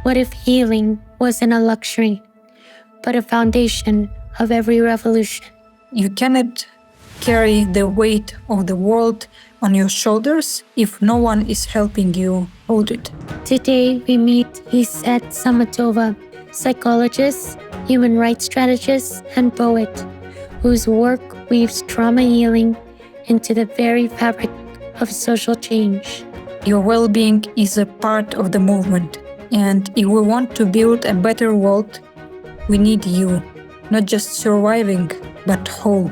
What if healing wasn't a luxury, but a foundation of every revolution? You cannot carry the weight of the world on your shoulders if no one is helping you hold it. Today we meet Esset Samatova, psychologist, human rights strategist, and poet, whose work weaves trauma healing into the very fabric of social change. Your well-being is a part of the movement, and if we want to build a better world, we need you, not just surviving, but whole.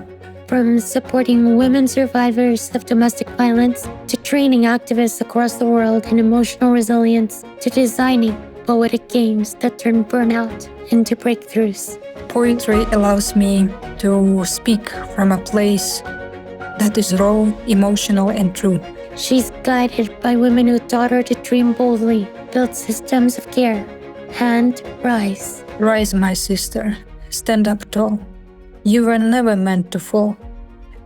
From supporting women survivors of domestic violence, to training activists across the world in emotional resilience, to designing poetic games that turn burnout into breakthroughs. Poetry allows me to speak from a place that is raw, emotional, and true. She's guided by women who taught her to dream boldly, build systems of care, and rise. Rise, my sister. Stand up tall. You were never meant to fall.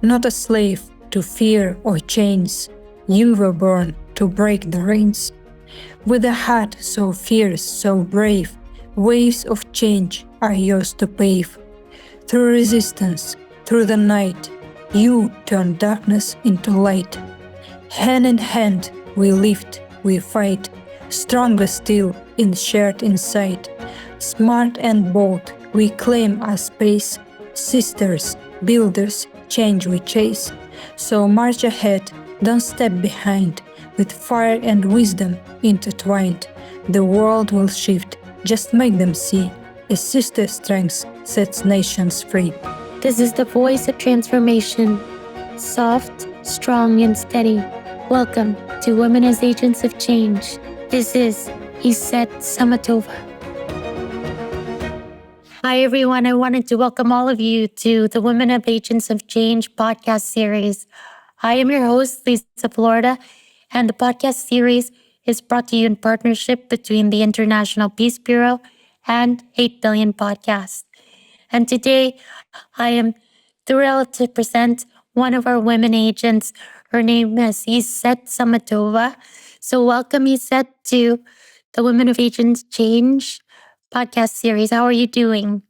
Not a slave to fear or chains. You were born to break the reins. With a heart so fierce, so brave, waves of change are yours to pave. Through resistance, through the night, you turn darkness into light. Hand in hand, we lift, we fight, stronger still in shared insight. Smart and bold, we claim our space. Sisters, builders, change we chase. So march ahead, don't step behind. With fire and wisdom intertwined, the world will shift, just make them see. A sister's strength sets nations free. This is the voice of transformation, soft, strong, and steady. Welcome to Women as Agents of Change. This is Esset Samatova. Hi, everyone. I wanted to welcome all of you to the Women of Agents of Change podcast series. I am your host, Liza Florida, and the podcast series is brought to you in partnership between the International Peace Bureau and 8 Billion Podcasts. And today, I am thrilled to present one of our women agents. Her name is Esset Samatova. So welcome, Esset, to the Women of Agents Change podcast series. How are you doing?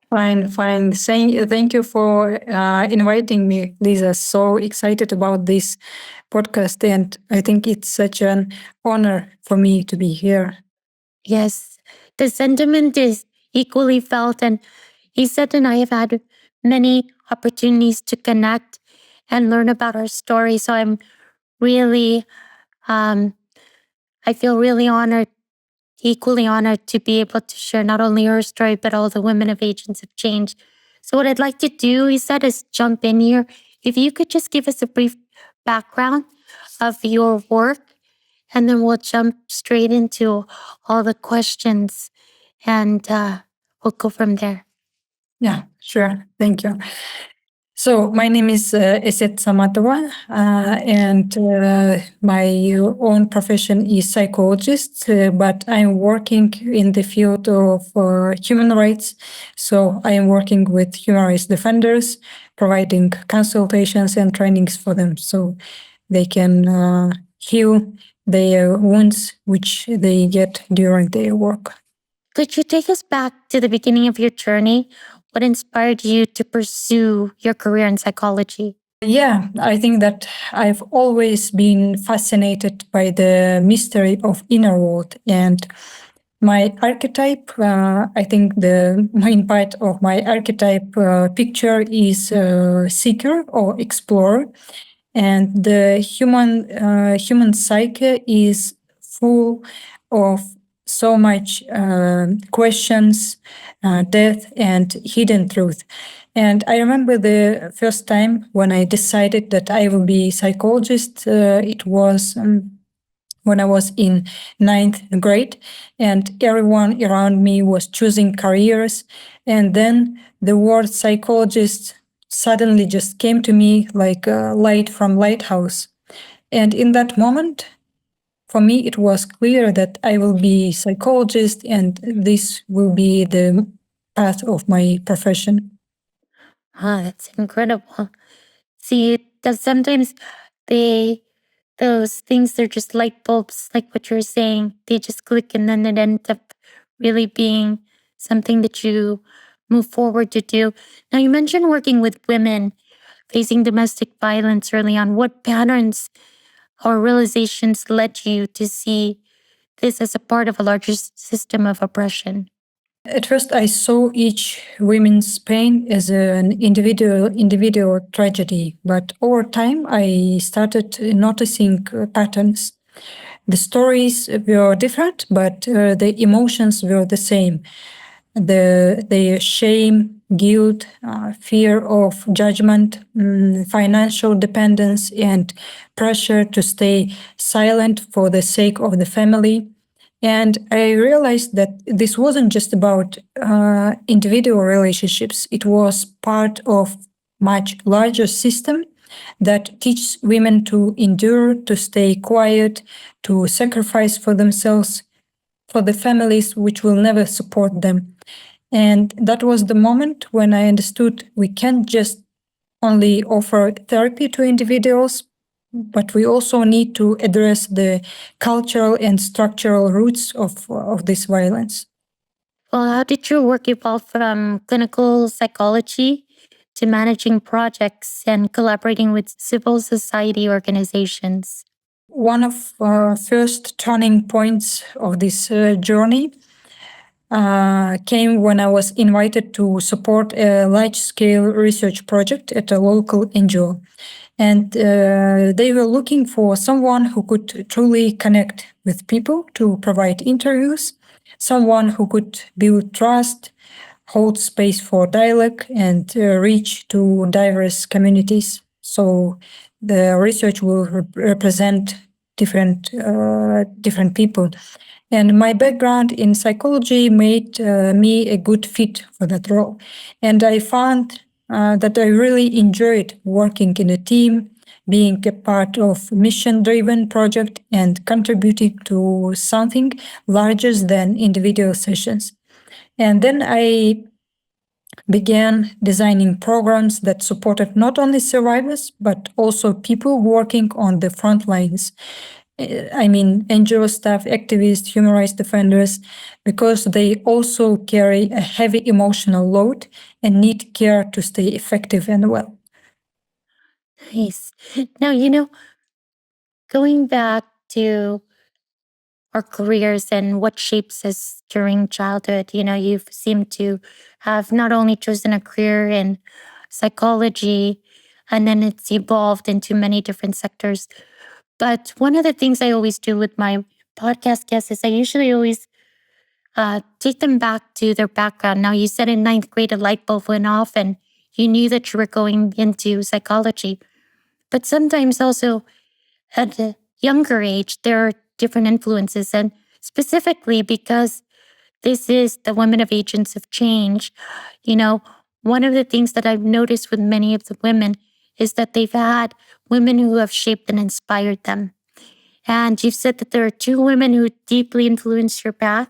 Fine. Thank you for inviting me, Lisa. So excited about this podcast, and I think it's such an honor for me to be here. Yes, the sentiment is equally felt, and Esset and I have had many opportunities to connect and learn about our story. So I'm really, I feel really honored, equally honored to be able to share not only her story, but all the women of Agents of Change. So what I'd like to do, Esset, is jump in here. If you could just give us a brief background of your work, and then we'll jump straight into all the questions, and we'll go from there. Yeah, sure. Thank you. So my name is Esset Samatova, and my own profession is psychologist, but I'm working in the field of human rights. So I am working with human rights defenders, providing consultations and trainings for them so they can heal their wounds which they get during their work. Could you take us back to the beginning of your journey? What inspired you to pursue your career in psychology? Yeah, I think that I've always been fascinated by the mystery of inner world, and my archetype. I think the main part of my archetype picture is seeker or explorer, and the human psyche is full of so much questions, death, and hidden truth. And I remember the first time when I decided that I will be a psychologist. It was when I was in ninth grade, and everyone around me was choosing careers. And then the word psychologist suddenly just came to me like a light from lighthouse. And in that moment, for me, it was clear that I will be a psychologist, and this will be the path of my profession. Ah, that's incredible. See, because sometimes the those things, they're just light bulbs, like what you're saying. They just click and then it ends up really being something that you move forward to do. Now, you mentioned working with women facing domestic violence early on. What patterns or realizations led you to see this as a part of a larger system of oppression? At first, I saw each woman's pain as an individual tragedy, but over time, I started noticing patterns. The stories were different, but the emotions were the same. The shame, guilt, fear of judgment, financial dependence, and pressure to stay silent for the sake of the family. And I realized that this wasn't just about individual relationships, it was part of much larger system that teaches women to endure, to stay quiet, to sacrifice for themselves, for the families which will never support them. And that was the moment when I understood we can't just only offer therapy to individuals, but we also need to address the cultural and structural roots of this violence. Well, how did your work evolve from clinical psychology to managing projects and collaborating with civil society organizations? One of first turning points of this journey came when I was invited to support a large scale research project at a local NGO. And they were looking for someone who could truly connect with people, to provide interviews, someone who could build trust, hold space for dialogue, and reach to diverse communities. So the research will represent different people. And my background in psychology made me a good fit for that role. And I found that I really enjoyed working in a team, being a part of mission-driven project and contributing to something larger than individual sessions. And then I began designing programs that supported not only survivors, but also people working on the front lines. I mean, NGO staff, activists, human rights defenders, because they also carry a heavy emotional load and need care to stay effective and well. Nice. Now, going back to our careers and what shapes us during childhood, you've seemed to have not only chosen a career in psychology, and then it's evolved into many different sectors. But one of the things I always do with my podcast guests is I usually always take them back to their background. Now, you said in ninth grade, a light bulb went off and you knew that you were going into psychology. But sometimes also at a younger age, there are different influences. And specifically because this is the Women of Agents of Change, one of the things that I've noticed with many of the women is that they've had women who have shaped and inspired them. And you've said that there are two women who deeply influenced your path.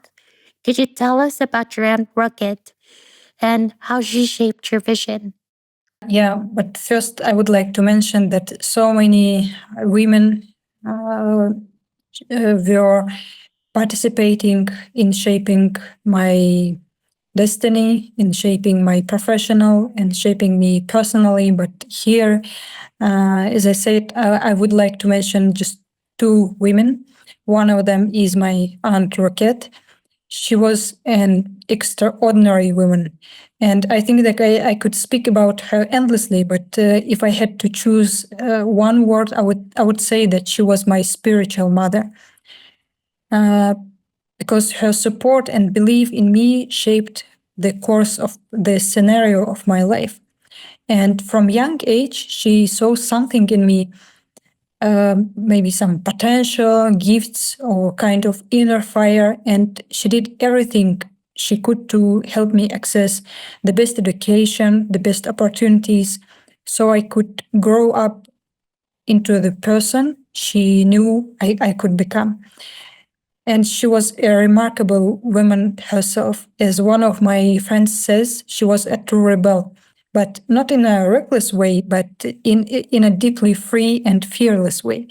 Could you tell us about your Aunt Rugged and how she shaped your vision? Yeah, but first I would like to mention that so many women were participating in shaping my destiny, in shaping my professional and shaping me personally. But here, as I said, I would like to mention just two women. One of them is my Aunt Roquette. She was an extraordinary woman. And I think that I could speak about her endlessly, but if I had to choose one word, I would say that she was my spiritual mother. Because her support and belief in me shaped the course of the scenario of my life. And from young age, she saw something in me, maybe some potential, gifts, or kind of inner fire. And she did everything she could to help me access the best education, the best opportunities, so I could grow up into the person she knew I could become. And she was a remarkable woman herself. As one of my friends says, she was a true rebel, but not in a reckless way, but in a deeply free and fearless way.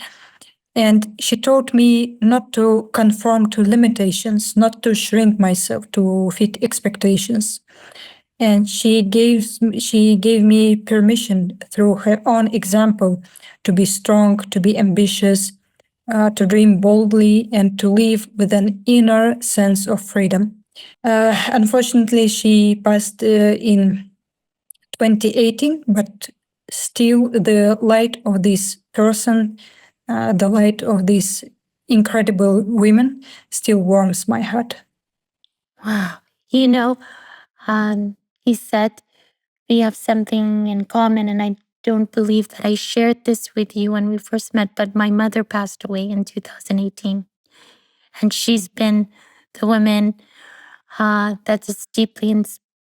And she taught me not to conform to limitations, not to shrink myself to fit expectations. And she gave me permission through her own example to be strong, to be ambitious, to dream boldly, and to live with an inner sense of freedom. Unfortunately, she passed in 2018, but still the light of this person, the light of these incredible women still warms my heart. Wow. You know, he said we have something in common, and I don't believe that I shared this with you when we first met, but my mother passed away in 2018. And she's been the woman that has deeply,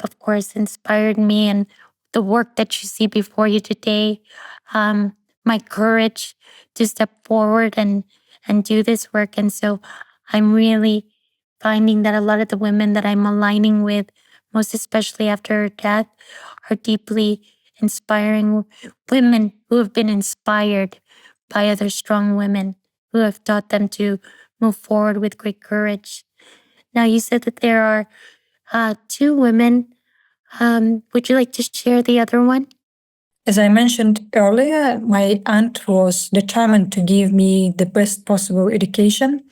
of course, inspired me, and the work that you see before you today, my courage to step forward and do this work. And so I'm really finding that a lot of the women that I'm aligning with, most especially after her death, are deeply inspiring women who have been inspired by other strong women who have taught them to move forward with great courage. Now, you said that there are two women. Would you like to share the other one? As I mentioned earlier, my aunt was determined to give me the best possible education.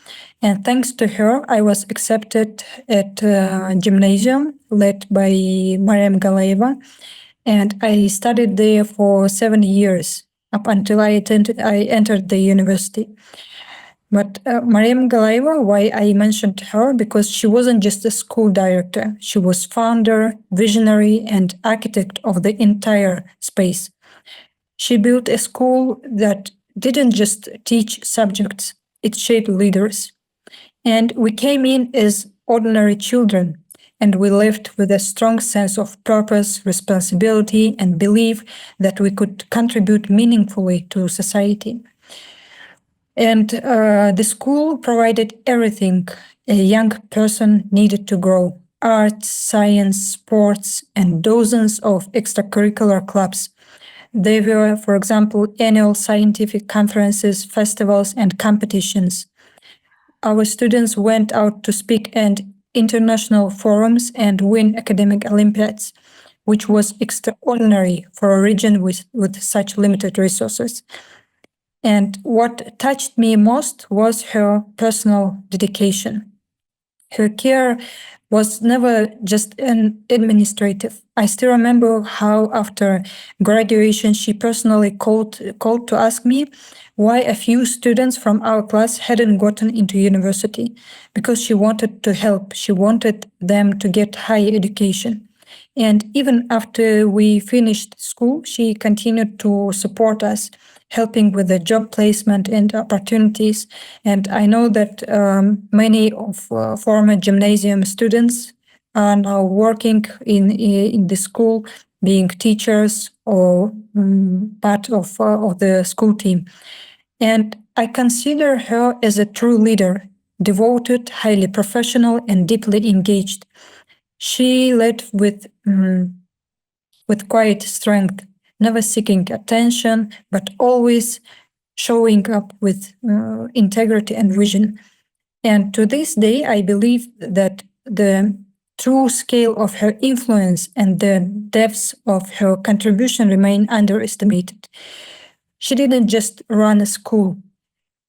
And thanks to her, I was accepted at a gymnasium led by Mariam Galayeva. And I studied there for 7 years up until I entered the university. But Mariam Galayeva, why I mentioned her? Because she wasn't just a school director. She was founder, visionary, and architect of the entire space. She built a school that didn't just teach subjects, it shaped leaders. And we came in as ordinary children, and we left with a strong sense of purpose, responsibility, and belief that we could contribute meaningfully to society. And the school provided everything a young person needed to grow: arts, science, sports, and dozens of extracurricular clubs. There were, for example, annual scientific conferences, festivals, and competitions. Our students went out to speak at international forums and win academic Olympiads, which was extraordinary for a region with such limited resources. And what touched me most was her personal dedication. Her care was never just an administrative. I still remember how after graduation she personally called to ask me why a few students from our class hadn't gotten into university, because she wanted to help. She wanted them to get higher education. And even after we finished school, she continued to support us, helping with the job placement and opportunities. And I know that many of former gymnasium students are now working in the school, being teachers or part of the school team. And I consider her as a true leader, devoted, highly professional, and deeply engaged. She led with quiet strength, never seeking attention, but always showing up with integrity and vision. And to this day, I believe that the true scale of her influence and the depths of her contribution remain underestimated. She didn't just run a school.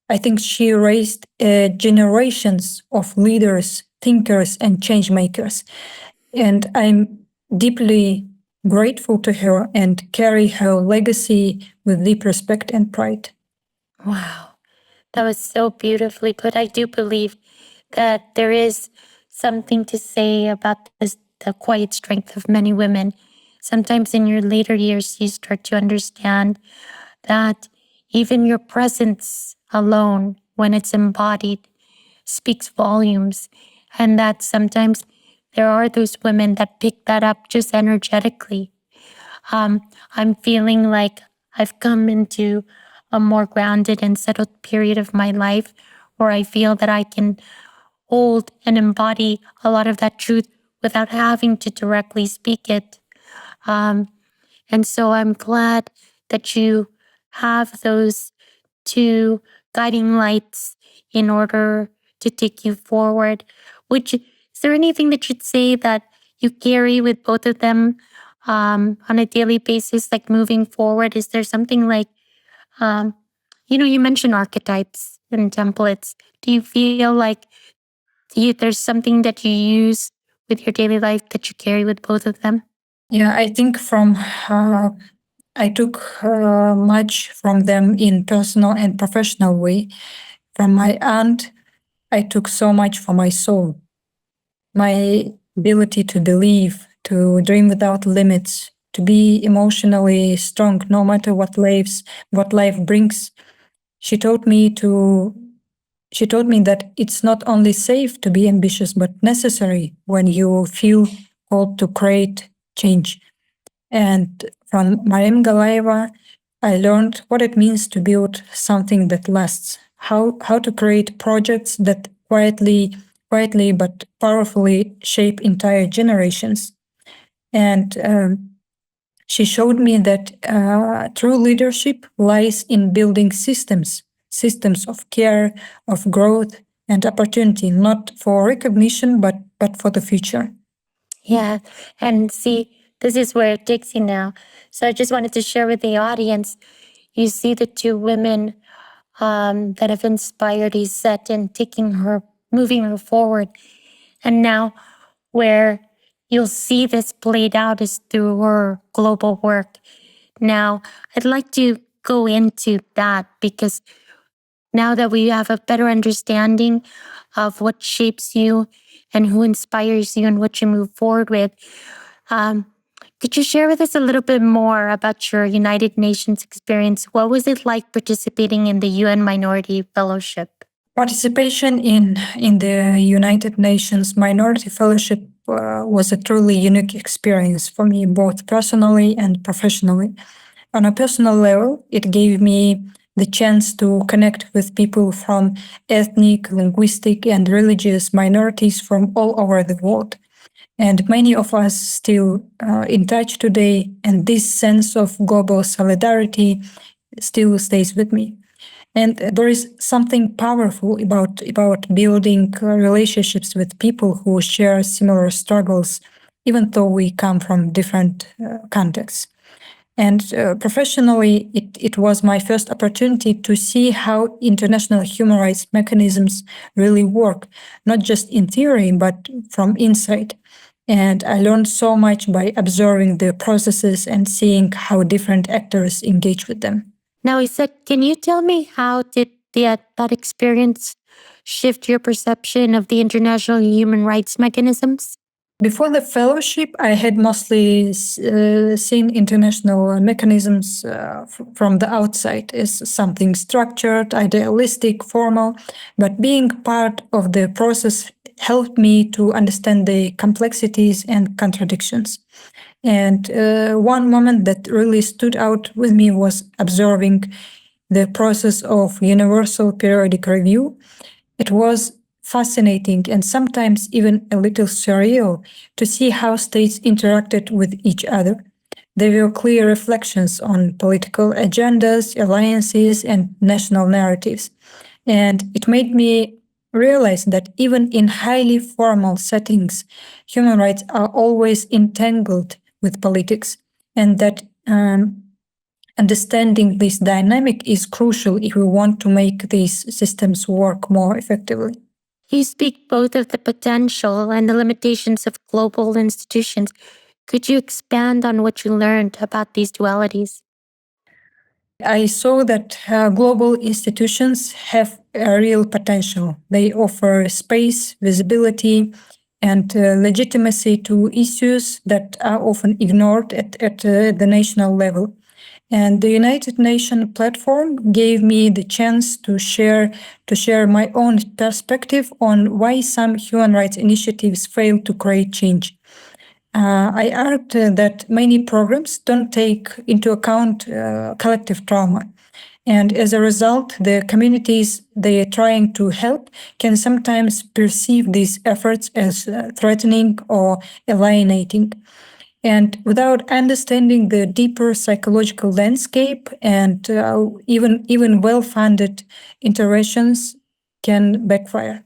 I think she raised generations of leaders, thinkers, and change makers. And I'm deeply grateful to her and carry her legacy with deep respect and pride. Wow, that was so beautifully put. I do believe that there is something to say about this, the quiet strength of many women. Sometimes in your later years, you start to understand that even your presence alone, when it's embodied, speaks volumes. And that sometimes there are those women that pick that up just energetically. I'm feeling like I've come into a more grounded and settled period of my life where I feel that I can hold and embody a lot of that truth without having to directly speak it. Um, and so I'm glad that you have those two guiding lights in order to take you forward. Is there anything that you'd say that you carry with both of them on a daily basis, like moving forward? Is there something like, um, you mentioned archetypes and templates. Do you feel like there's something that you use with your daily life that you carry with both of them? Yeah, I think I took much from them in personal and professional way. From my aunt, I took so much for my soul, my ability to believe, to dream without limits, to be emotionally strong no matter what life brings. She taught me to she taught me that it's not only safe to be ambitious but necessary when you feel called to create change. And from Mariam Galayeva, I learned what it means to build something that lasts, how to create projects that quietly but powerfully shape entire generations. And she showed me that true leadership lies in building systems of care, of growth, and opportunity, not for recognition, but for the future. Yeah. And see, this is where it takes you now. So I just wanted to share with the audience. You see the two women that have inspired Esset and moving her forward. And now, where you'll see this played out is through her global work. Now, I'd like to go into that because now that we have a better understanding of what shapes you and who inspires you and what you move forward with, um, could you share with us a little bit more about your United Nations experience? What was it like participating in the UN Minority Fellowship? Participation in the United Nations Minority Fellowship was a truly unique experience for me, both personally and professionally. On a personal level, it gave me the chance to connect with people from ethnic, linguistic, and religious minorities from all over the world. And many of us still in touch today, and this sense of global solidarity still stays with me. And there is something powerful about building relationships with people who share similar struggles, even though we come from different contexts. And professionally, it was my first opportunity to see how international human rights mechanisms really work, not just in theory, but from inside. And I learned so much by observing the processes and seeing how different actors engage with them. Now, Isaac, can you tell me how did that experience shift your perception of the international human rights mechanisms? Before the fellowship, I had mostly seen international mechanisms from the outside as something structured, idealistic, formal. But being part of the process helped me to understand the complexities and contradictions. And one moment that really stood out with me was observing the process of universal periodic review. It was fascinating and sometimes even a little surreal to see how states interacted with each other. There were clear reflections on political agendas, alliances, and national narratives. And it made me realize that even in highly formal settings, human rights are always entangled with politics, and that understanding this dynamic is crucial if we want to make these systems work more effectively. You speak both of the potential and the limitations of global institutions. Could you expand on what you learned about these dualities? I saw that global institutions have a real potential. They offer space, visibility, and legitimacy to issues that are often ignored at the national level. And the United Nations platform gave me the chance to share my own perspective on why some human rights initiatives fail to create change. I argued that many programs don't take into account collective trauma. And as a result, the communities they are trying to help can sometimes perceive these efforts as threatening or alienating. And without understanding the deeper psychological landscape, and even well-funded interventions can backfire.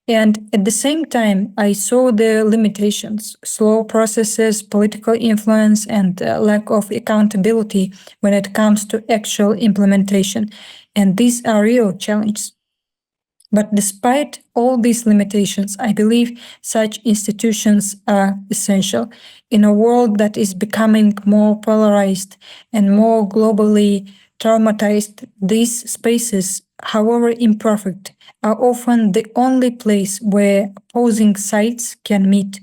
And at the same time, I saw the limitations, slow processes, political influence, and lack of accountability when it comes to actual implementation. And these are real challenges. But despite all these limitations, I believe such institutions are essential. In a world that is becoming more polarized and more globally traumatized, these spaces, however imperfect, are often the only place where opposing sides can meet.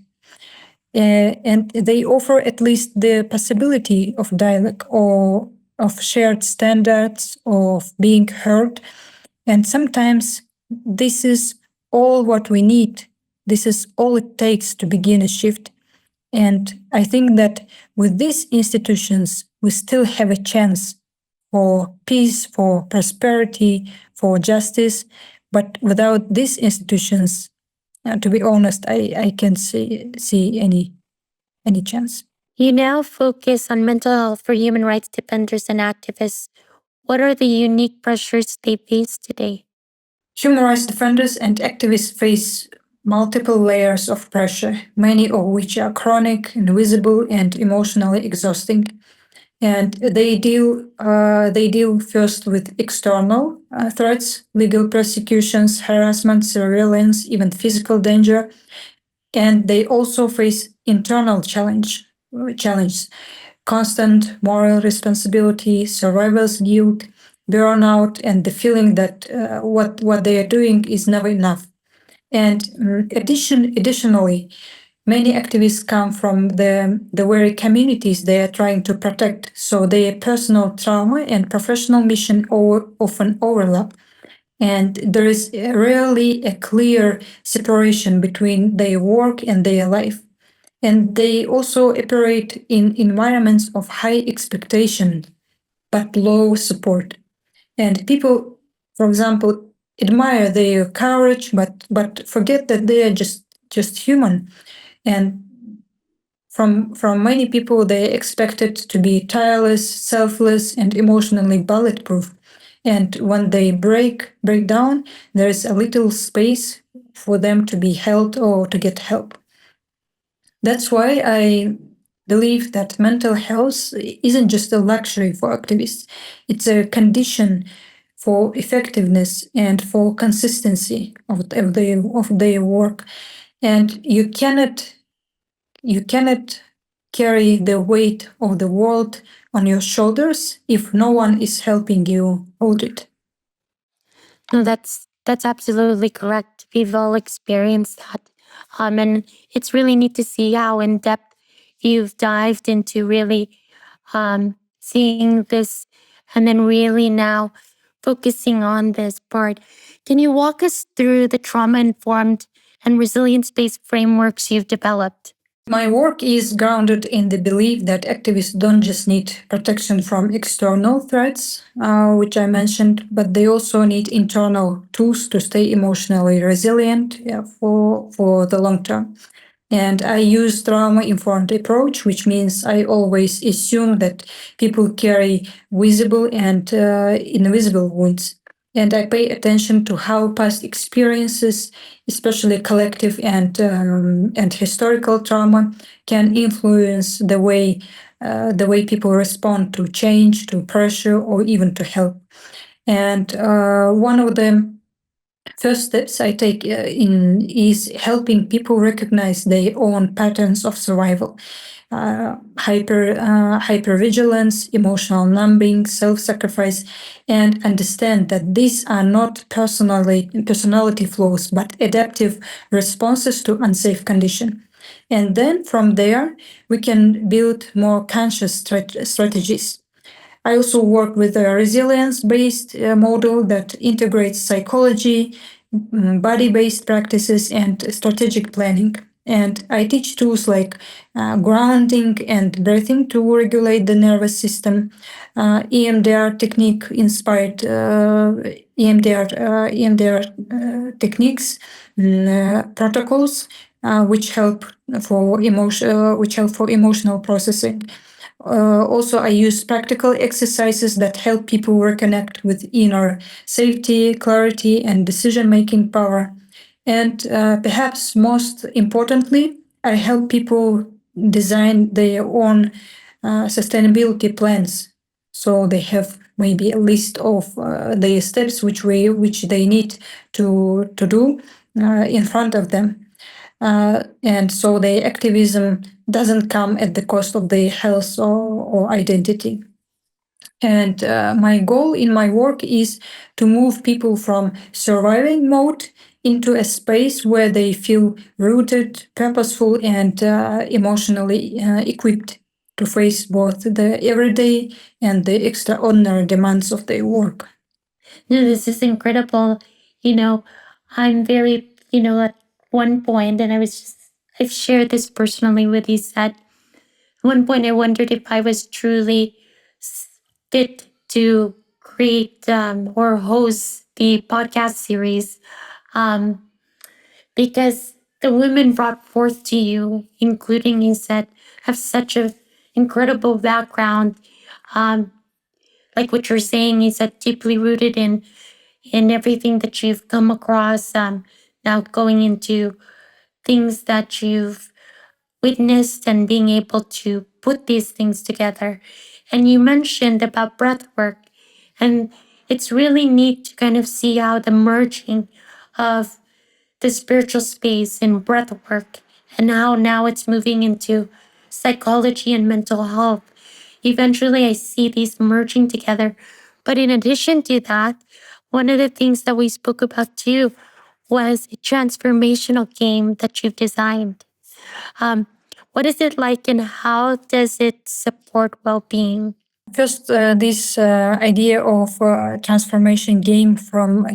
And they offer at least the possibility of dialogue or of shared standards, of being heard. And sometimes this is all what we need. This is all it takes to begin a shift. And I think that with these institutions, we still have a chance for peace, for prosperity, for justice. But without these institutions, to be honest, I can't see any chance. You now focus on mental health for human rights defenders and activists. What are the unique pressures they face today? Human rights defenders and activists face multiple layers of pressure, many of which are chronic, invisible, and emotionally exhausting. And they deal first with external threats, legal persecutions, harassment, surveillance, even physical danger, and they also face internal challenges, constant moral responsibility, survivor's guilt, burnout, and the feeling that what they are doing is never enough. And additionally, many activists come from the very communities they are trying to protect, so their personal trauma and professional mission often overlap. And there is rarely a clear separation between their work and their life. And they also operate in environments of high expectation but low support. And people, for example, admire their courage but forget that they are just human. And from many people, they are expected to be tireless, selfless, and emotionally bulletproof. And when they break down, there is a little space for them to be held or to get help. That's why I believe that mental health isn't just a luxury for activists. It's a condition for effectiveness and for consistency of their work. And you cannot carry the weight of the world on your shoulders if no one is helping you hold it. No, that's absolutely correct. We've all experienced that. And it's really neat to see how in depth you've dived into really seeing this and then really now focusing on this part. Can you walk us through the trauma informed and resilience based frameworks you've developed? My work is grounded in the belief that activists don't just need protection from external threats, which I mentioned, but they also need internal tools to stay emotionally resilient, for the long term. And I use trauma-informed approach, which means I always assume that people carry visible and invisible wounds. And I pay attention to how past experiences, especially collective and historical trauma, can influence the way people respond to change, to pressure, or even to help. And one of the first steps I take in is helping people recognize their own patterns of survival. Hypervigilance, emotional numbing, self-sacrifice, and understand that these are not personality flaws, but adaptive responses to unsafe condition. And then from there, we can build more conscious strategies. I also work with a resilience-based model that integrates psychology, body-based practices, and strategic planning. And I teach tools like grounding and breathing to regulate the nervous system, EMDR technique inspired EMDR techniques, protocols which help for emotional processing. Also, I use practical exercises that help people reconnect with inner safety, clarity, and decision making power. And perhaps most importantly, I help people design their own sustainability plans. So they have maybe a list of the steps which they need to do in front of them. And so the activism doesn't come at the cost of their health or identity. And my goal in my work is to move people from surviving mode into a space where they feel rooted, purposeful, and emotionally equipped to face both the everyday and the extraordinary demands of their work. No, this is incredible. You know, I'm very, at one point, and I've shared this personally with you, said, at one point I wondered if I was truly fit to create or host the podcast series, um, because the women brought forth to you, including you said, have such a incredible background. Um, like what you're saying is that deeply rooted in everything that you've come across. Now going into things that you've witnessed and being able to put these things together. And you mentioned about breath work, and it's really neat to kind of see how the merging of the spiritual space in breath work and how now it's moving into psychology and mental health. Eventually, I see these merging together. But in addition to that, one of the things that we spoke about too was a transformational game that you've designed. Um, what is it like and how does it support well being? First, this idea of transformation came from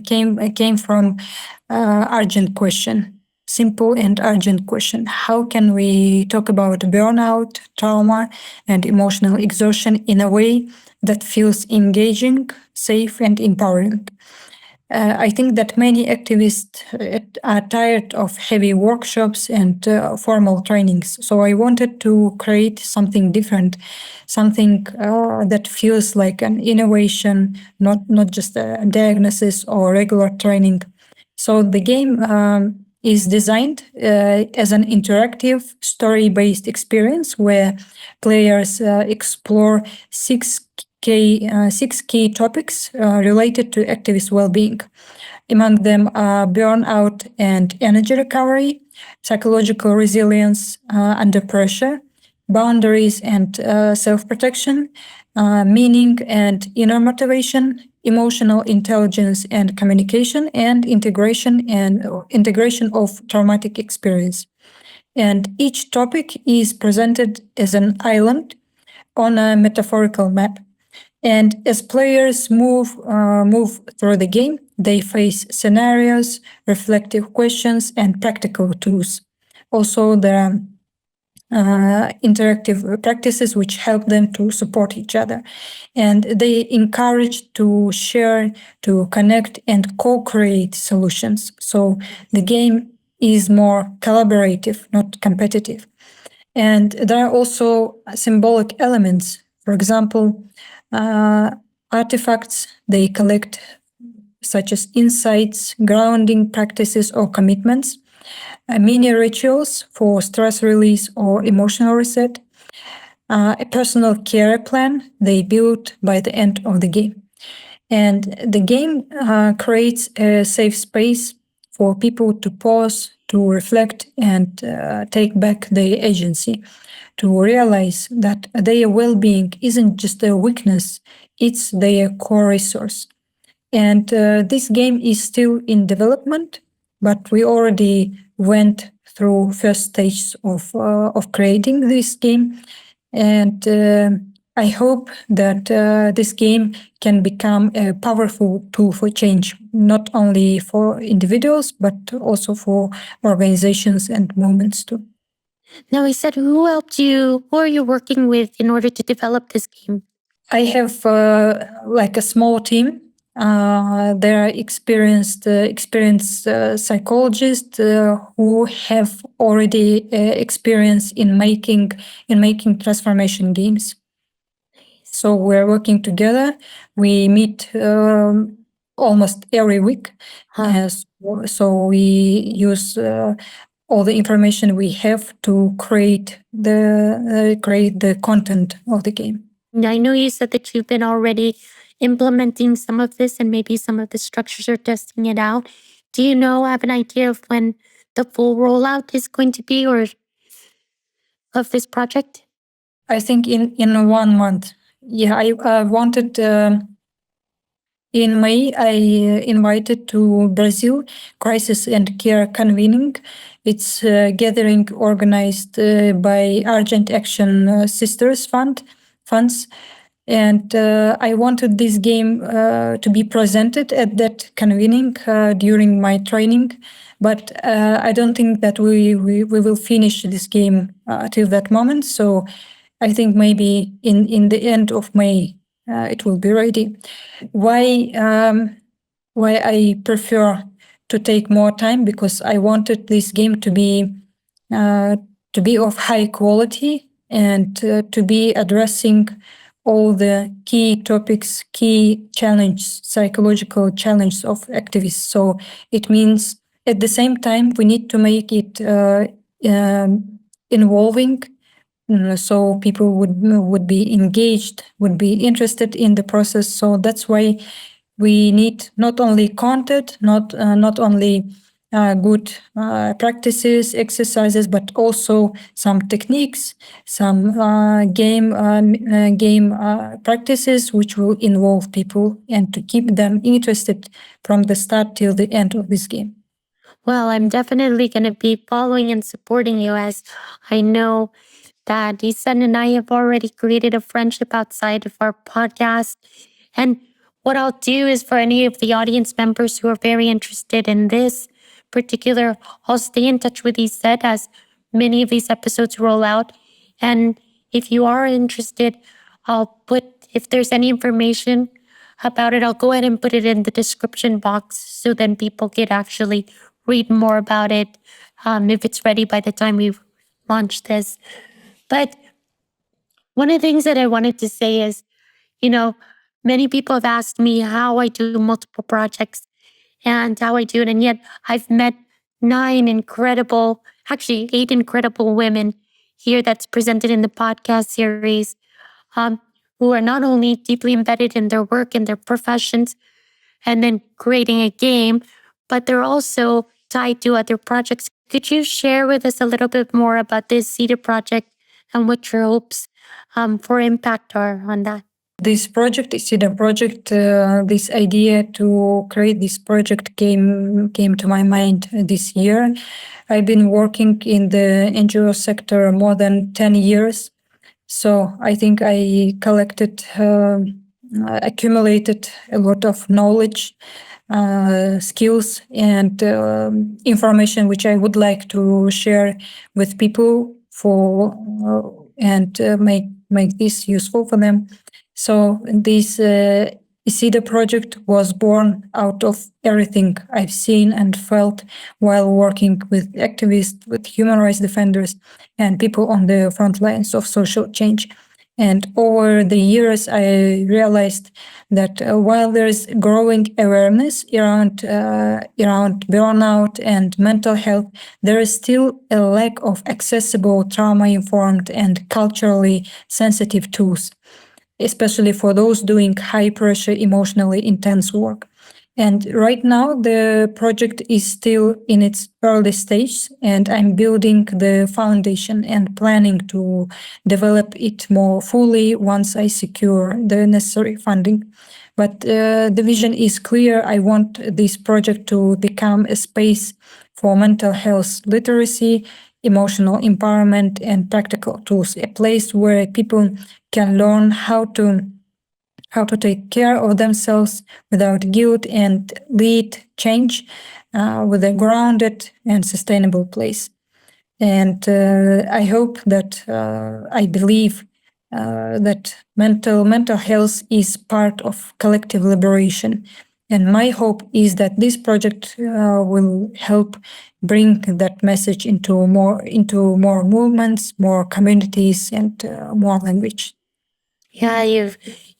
urgent question, simple and urgent question. How can we talk about burnout, trauma, and emotional exhaustion in a way that feels engaging, safe, and empowering? I think that many activists are tired of heavy workshops and formal trainings. So I wanted to create something different, something that feels like an innovation, not just a diagnosis or regular training. So the game is designed as an interactive, story-based experience where players explore six key topics related to activist well-being. Among them are burnout and energy recovery, psychological resilience under pressure, boundaries and self-protection, meaning and inner motivation, emotional intelligence and communication, and integration of traumatic experience. And each topic is presented as an island on a metaphorical map. And as players move through the game, they face scenarios, reflective questions, and practical tools. Also, there are interactive practices which help them to support each other, and they encourage to share, to connect, and co-create solutions. So the game is more collaborative, not competitive. And there are also symbolic elements. For example, artifacts they collect, such as insights, grounding practices, or commitments, mini rituals for stress release or emotional reset, a personal care plan they build by the end of the game. And the game creates a safe space for people to pause, to reflect, and take back their agency, to realize that their well being isn't just a weakness, it's their core resource. And this game is still in development, but we already went through first stage of creating this game, and I hope that this game can become a powerful tool for change, not only for individuals but also for organizations and movements too. Now, I said, who helped you? Who are you working with in order to develop this game? I have like a small team. There are experienced psychologists who have already experience in making transformation games. So we're working together. We meet almost every week. Huh. So we use all the information we have to create the content of the game. I know you said that you've been already implementing some of this and maybe some of the structures are testing it out. Do you know, have an idea of when the full rollout is going to be or of this project? I think in 1 month. Yeah, I wanted. In May, I invited to Brazil Crisis and Care Convening. It's a gathering organized by Argent Action Sisters funds, and I wanted this game to be presented at that convening during my training. But I don't think that we will finish this game till that moment. So I think maybe in the end of May it will be ready. Why why I prefer to take more time? Because I wanted this game uh, to be of high quality and to be addressing all the key topics, key challenge, psychological challenge of activists. So it means at the same time we need to make it involving, so people would be engaged, would be interested in the process. So that's why we need not only content, not only good practices, exercises, but also some techniques, some game practices which will involve people and to keep them interested from the start till the end of this game. Well, I'm definitely going to be following and supporting you as I know that Isan and I have already created a friendship outside of our podcast. And what I'll do is for any of the audience members who are very interested in this particular, I'll stay in touch with Isan as many of these episodes roll out. And if you are interested, I'll put, if there's any information about it, I'll go ahead and put it in the description box so then people could actually read more about it if it's ready by the time we launch this. But one of the things that I wanted to say is, you know, many people have asked me how I do multiple projects and how I do it. And yet I've met actually 8 incredible women here that's presented in the podcast series um, who are not only deeply embedded in their work and their professions and then creating a game, but they're also tied to other projects. Could you share with us a little bit more about this Cedar project and what your hopes for impact are on that? This project, Isida project, this idea to create this project came to my mind this year. I've been working in the NGO sector more than 10 years. So I think I accumulated a lot of knowledge, skills, and information which I would like to share with people and make this useful for them. So this Isida project was born out of everything I've seen and felt while working with activists, with human rights defenders, and people on the front lines of social change. And over the years, I realized that while there is growing awareness around burnout and mental health, there is still a lack of accessible, trauma-informed, and culturally sensitive tools, especially for those doing high pressure, emotionally intense work. And right now, the project is still in its early stage, and I'm building the foundation and planning to develop it more fully once I secure the necessary funding. But the vision is clear. I want this project to become a space for mental health literacy, emotional empowerment, and practical tools, a place where people can learn how to take care of themselves without guilt and lead change with a grounded and sustainable place. And I hope that I believe that mental health is part of collective liberation. And my hope is that this project will help bring that message into more movements, more communities, and more language. Yeah,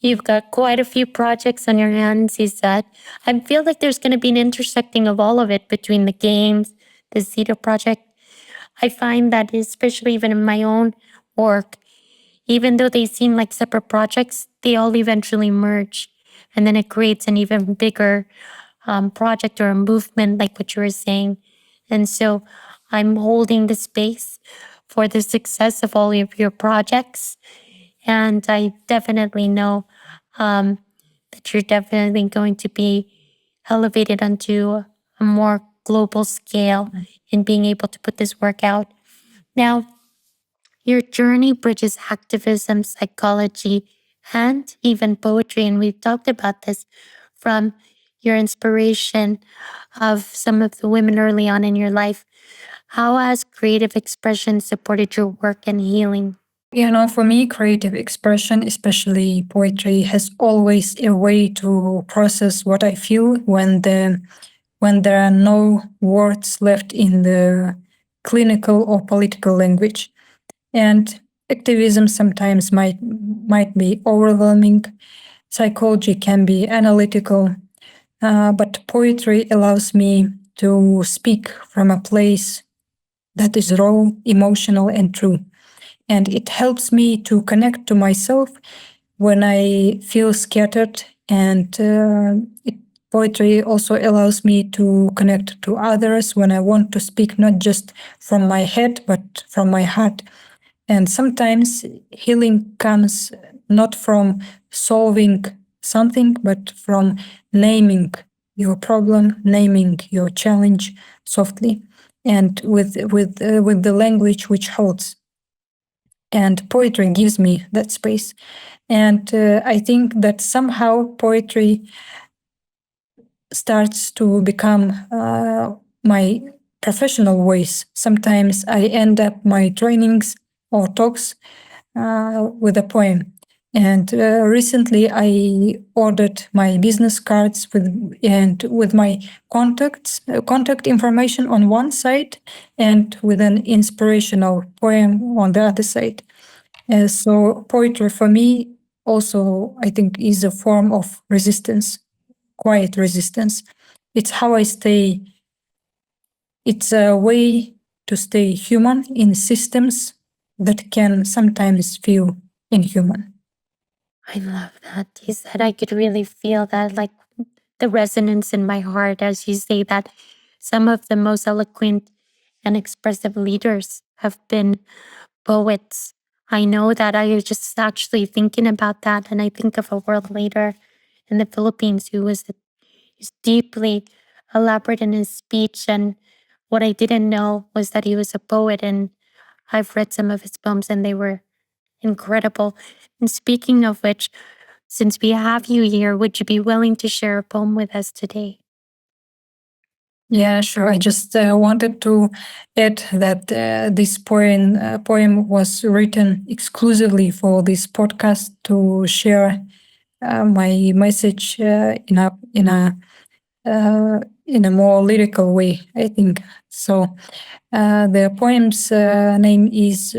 you've got quite a few projects on your hands, he said. I feel like there's going to be an intersecting of all of it between the games, the Zeta project. I find that especially even in my own work, even though they seem like separate projects, they all eventually merge. And then it creates an even bigger project or a movement, like what you were saying. And so I'm holding the space for the success of all of your projects. And I definitely know um, that you're definitely going to be elevated onto a more global scale in being able to put this work out. Now, your journey bridges activism, psychology, and even poetry. And we've talked about this from your inspiration of some of the women early on in your life. How has creative expression supported your work and healing? For me, creative expression, especially poetry, has always a way to process what I feel when there are no words left in the clinical or political language. And activism sometimes might be overwhelming. Psychology can be analytical, but poetry allows me to speak from a place that is raw, emotional, and true. And it helps me to connect to myself when I feel scattered. And poetry also allows me to connect to others when I want to speak not just from my head, but from my heart. And sometimes healing comes not from solving something, but from naming your problem, naming your challenge softly, and with the language which holds. And poetry gives me that space. And I think that somehow poetry starts to become my professional voice. Sometimes I end up my trainings or talks with a poem. And recently, I ordered my business cards with my contact information on one side, and with an inspirational poem on the other side. So poetry for me also, I think, is a form of resistance, quiet resistance. It's how I stay. It's a way to stay human in systems that can sometimes feel inhuman. I love that. You said I could really feel that, like the resonance in my heart as you say that some of the most eloquent and expressive leaders have been poets. I know that. I was just actually thinking about that, and I think of a world leader in the Philippines who was deeply elaborate in his speech. And what I didn't know was that he was a poet, and I've read some of his poems, and they were incredible. And speaking of which, since we have you here, would you be willing to share a poem with us today? Yeah, sure. I just wanted to add that this poem was written exclusively for this podcast to share my message in a more lyrical way, I think. So the poem's name is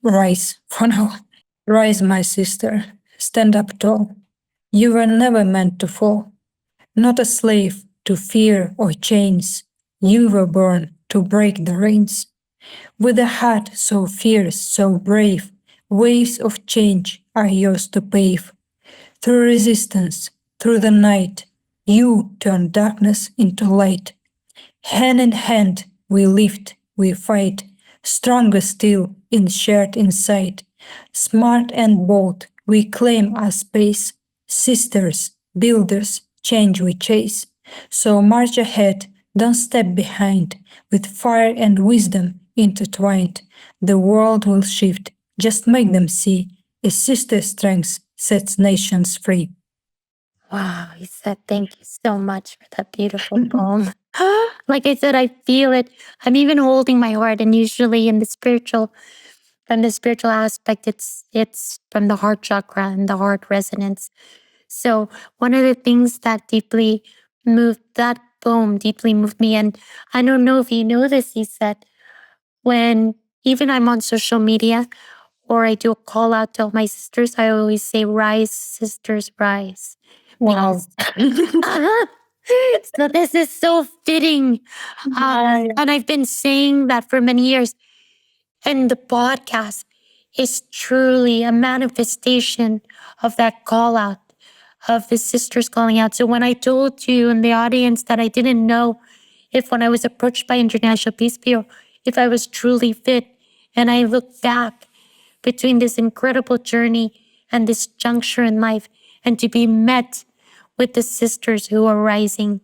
Rise for now. Rise, my sister, stand up tall. You were never meant to fall, not a slave to fear or chains. You were born to break the reins. With a heart so fierce, so brave, waves of change are yours to pave. Through resistance, through the night, you turn darkness into light. Hand in hand, we lift, we fight, stronger still in shared insight. Smart and bold, we claim our space. Sisters, builders, change we chase. So march ahead, don't step behind. With fire and wisdom intertwined, the world will shift. Just make them see. A sister's strength sets nations free. Wow, he said, thank you so much for that beautiful poem. Like I said, I feel it. I'm even holding my heart, and usually in the spiritual, from the spiritual aspect, it's from the heart chakra and the heart resonance. So one of the things that poem deeply moved me. And I don't know if you know this, he said, when even I'm on social media or I do a call out to all my sisters, I always say, rise, sisters, rise. Wow. So this is so fitting. And I've been saying that for many years. And the podcast is truly a manifestation of that call out, of the sisters calling out. So when I told you in the audience that I didn't know if when I was approached by International Peace Bureau, if I was truly fit, and I look back between this incredible journey and this juncture in life, and to be met with the sisters who are rising.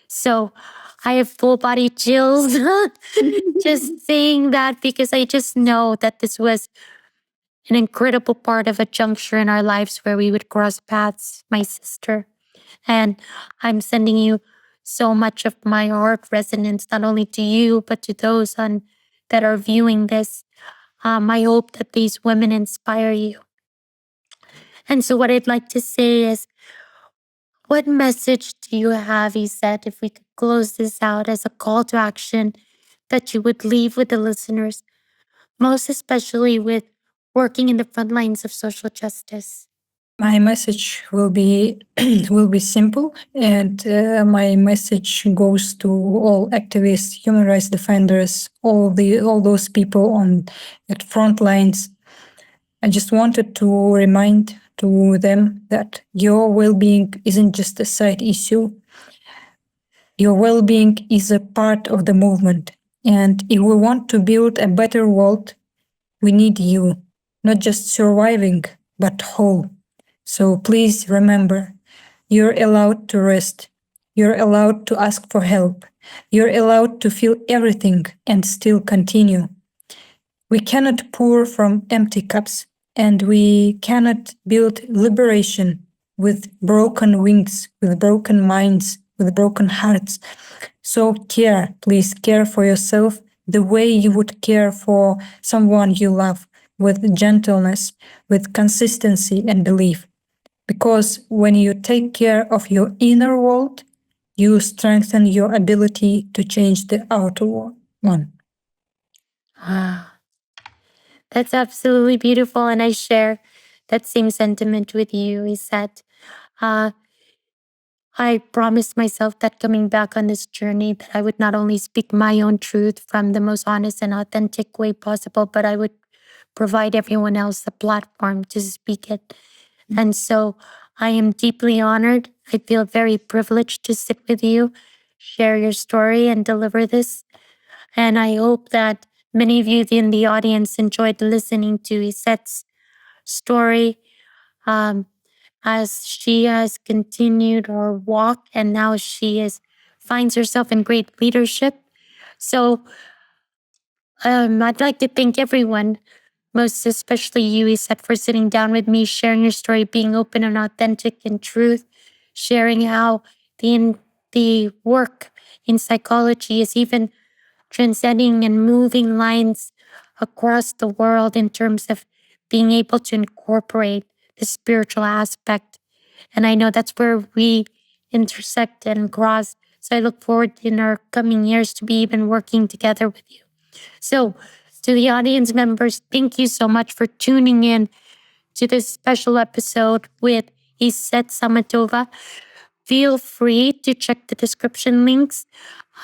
So I have full body chills just saying that, because I just know that this was an incredible part of a juncture in our lives where we would cross paths, my sister. And I'm sending you so much of my heart resonance, not only to you, but to those that are viewing this. I hope that these women inspire you. And so, what I'd like to say is, what message do you have, he said, if we could close this out as a call to action that you would leave with the listeners, most especially with working in the front lines of social justice? My message will be will be simple, and my message goes to all activists, human rights defenders, all those people on at front lines. I just wanted to remind to them that your well-being isn't just a side issue. Your well-being is a part of the movement, and if we want to build a better world, we need you, not just surviving, but whole. So please remember, you're allowed to rest. You're allowed to ask for help. You're allowed to feel everything and still continue. We cannot pour from empty cups, and we cannot build liberation with broken wings, with broken minds, with broken hearts. So care, please care for yourself the way you would care for someone you love, with gentleness, with consistency and belief. Because when you take care of your inner world, you strengthen your ability to change the outer one. Ah, that's absolutely beautiful. And I share that same sentiment with you, he said. Uh, I promised myself that coming back on this journey, that I would not only speak my own truth from the most honest and authentic way possible, but I would provide everyone else a platform to speak it. And so I am deeply honored. I feel very privileged to sit with you, share your story, and deliver this. And I hope that many of you in the audience enjoyed listening to Esset's story. Um, as she has continued her walk, and now she is finds herself in great leadership. So I'd like to thank everyone, most especially you, Iset, for sitting down with me, sharing your story, being open and authentic in truth, sharing how the work in psychology is even transcending and moving lines across the world in terms of being able to incorporate the spiritual aspect. And I know that's where we intersect and cross. So I look forward in our coming years to be even working together with you. So, to the audience members, thank you so much for tuning in to this special episode with Esset Samatova. Feel free to check the description links,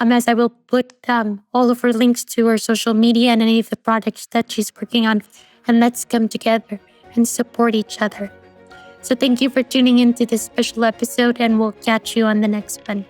as I will put all of her links to her social media and any of the projects that she's working on. And let's come together and support each other. So thank you for tuning into this special episode, and we'll catch you on the next one.